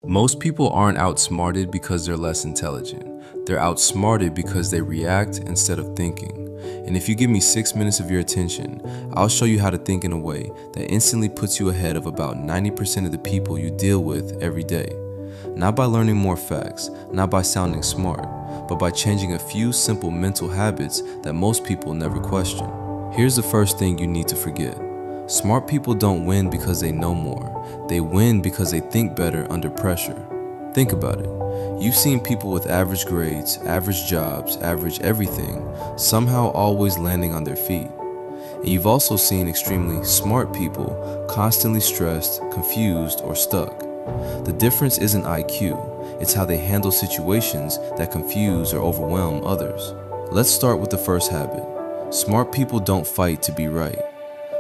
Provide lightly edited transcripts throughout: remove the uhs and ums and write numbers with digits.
Most people aren't outsmarted because they're less intelligent. They're outsmarted because they react instead of thinking. And if you give me 6 minutes of your attention, I'll show you how to think in a way that instantly puts you ahead of about 90% of the people you deal with every day. Not by learning more facts, not by sounding smart, but by changing a few simple mental habits that most people never question. Here's the first thing you need to forget. Smart people don't win because they know more. They win because they think better under pressure. Think about it. You've seen people with average grades, average jobs, average everything, somehow always landing on their feet. And you've also seen extremely smart people constantly stressed, confused, or stuck. The difference isn't IQ, it's how they handle situations that confuse or overwhelm others. Let's start with the first habit. Smart people don't fight to be right.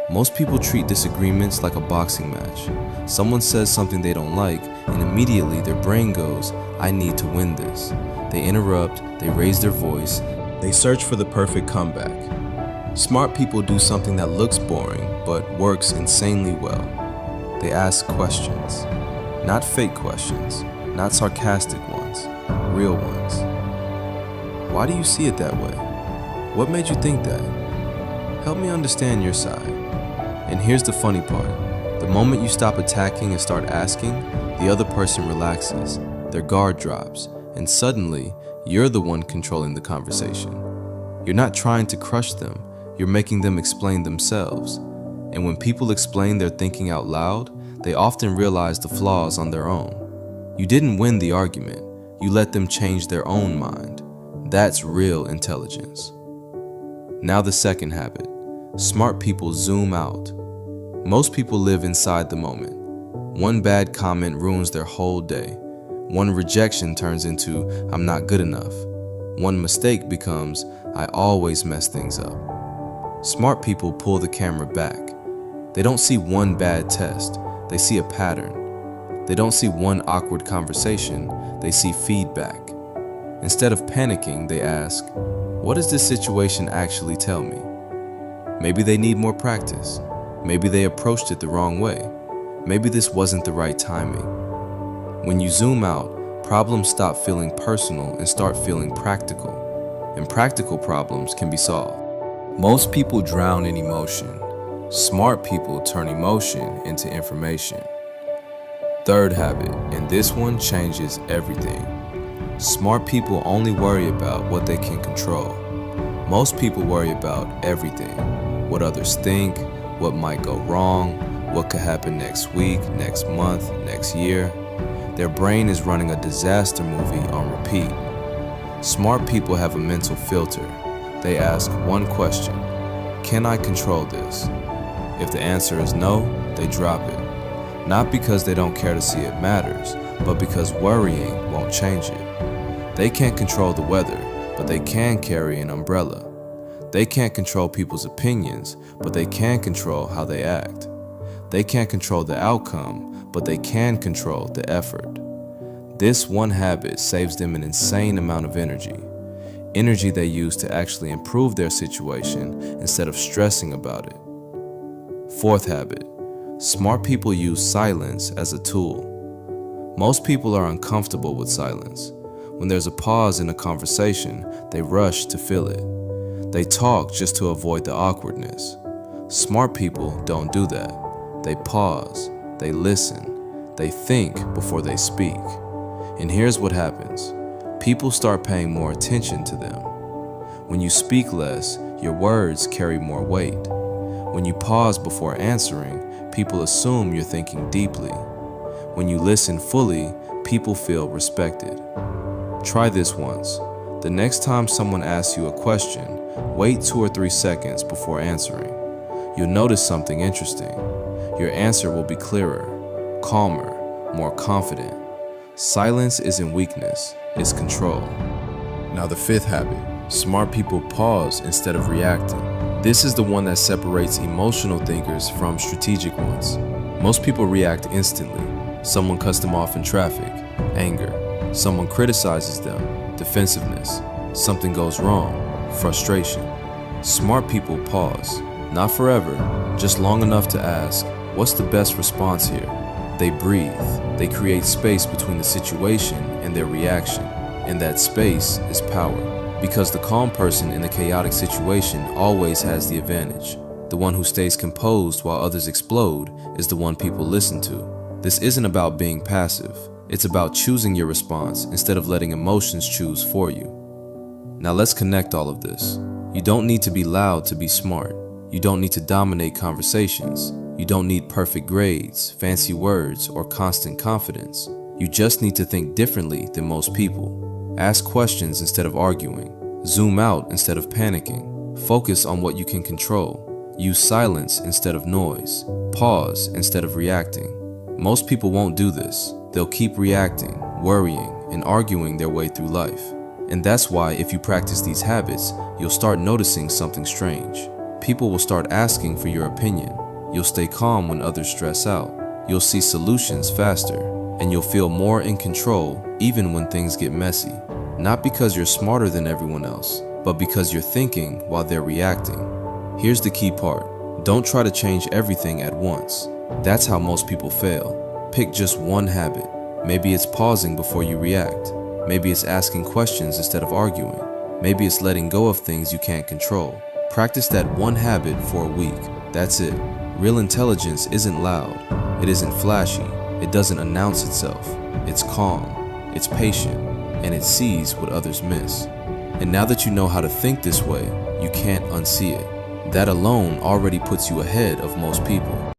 Most people treat disagreements like a boxing match. Someone says something they don't like, and immediately their brain goes, I need to win this. They interrupt, they raise their voice, they search for the perfect comeback. Smart people do something that looks boring, but works insanely well. They ask questions. Not fake questions, not sarcastic ones, real ones. Why do you see it that way? What made you think that? Help me understand your side. And here's the funny part. The moment you stop attacking and start asking, the other person relaxes, their guard drops, and suddenly, you're the one controlling the conversation. You're not trying to crush them, you're making them explain themselves. And when people explain their thinking out loud, they often realize the flaws on their own. You didn't win the argument, you let them change their own mind. That's real intelligence. Now the second habit. Smart people zoom out. Most people live inside the moment. One bad comment ruins their whole day. One rejection turns into, I'm not good enough. One mistake becomes, I always mess things up. Smart people pull the camera back. They don't see one bad test, they see a pattern. They don't see one awkward conversation, they see feedback. Instead of panicking, they ask, what does this situation actually tell me? Maybe they need more practice. Maybe they approached it the wrong way. Maybe this wasn't the right timing. When you zoom out, problems stop feeling personal and start feeling practical. And practical problems can be solved. Most people drown in emotion. Smart people turn emotion into information. Third habit, and this one changes everything. Smart people only worry about what they can control. Most people worry about everything. What others think, what might go wrong, what could happen next week, next month, next year. Their brain is running a disaster movie on repeat. Smart people have a mental filter. They ask one question, can I control this? If the answer is no, they drop it. Not because they don't care to see it matters, but because worrying won't change it. They can't control the weather, but they can carry an umbrella. They can't control people's opinions, but they can control how they act. They can't control the outcome, but they can control the effort. This one habit saves them an insane amount of energy. Energy they use to actually improve their situation instead of stressing about it. Fourth habit. Smart people use silence as a tool. Most people are uncomfortable with silence. When there's a pause in a conversation, they rush to fill it. They talk just to avoid the awkwardness. Smart people don't do that. They pause, they listen, they think before they speak. And here's what happens. People start paying more attention to them. When you speak less, your words carry more weight. When you pause before answering, people assume you're thinking deeply. When you listen fully, people feel respected. Try this once. The next time someone asks you a question, wait 2 or 3 seconds before answering. You'll notice something interesting. Your answer will be clearer, calmer, more confident. Silence isn't weakness, it's control. Now the fifth habit. Smart people pause instead of reacting. This is the one that separates emotional thinkers from strategic ones. Most people react instantly. Someone cuts them off in traffic, anger. Someone criticizes them, defensiveness. Something goes wrong, frustration. Smart people pause, not forever, just long enough to ask, what's the best response here? They breathe. They create space between the situation and their reaction, and that space is power. Because the calm person in a chaotic situation always has the advantage. The one who stays composed while others explode is the one people listen to. This isn't about being passive. It's about choosing your response instead of letting emotions choose for you. Now let's connect all of this. You don't need to be loud to be smart. You don't need to dominate conversations. You don't need perfect grades, fancy words, or constant confidence. You just need to think differently than most people. Ask questions instead of arguing. Zoom out instead of panicking. Focus on what you can control. Use silence instead of noise. Pause instead of reacting. Most people won't do this. They'll keep reacting, worrying, and arguing their way through life. And that's why if you practice these habits, you'll start noticing something strange. People will start asking for your opinion. You'll stay calm when others stress out. You'll see solutions faster, and you'll feel more in control even when things get messy. Not because you're smarter than everyone else, but because you're thinking while they're reacting. Here's the key part. Don't try to change everything at once. That's how most people fail. Pick just one habit. Maybe it's pausing before you react. Maybe it's asking questions instead of arguing. Maybe it's letting go of things you can't control. Practice that one habit for a week. That's it. Real intelligence isn't loud. It isn't flashy. It doesn't announce itself. It's calm. It's patient. And it sees what others miss. And now that you know how to think this way, you can't unsee it. That alone already puts you ahead of most people.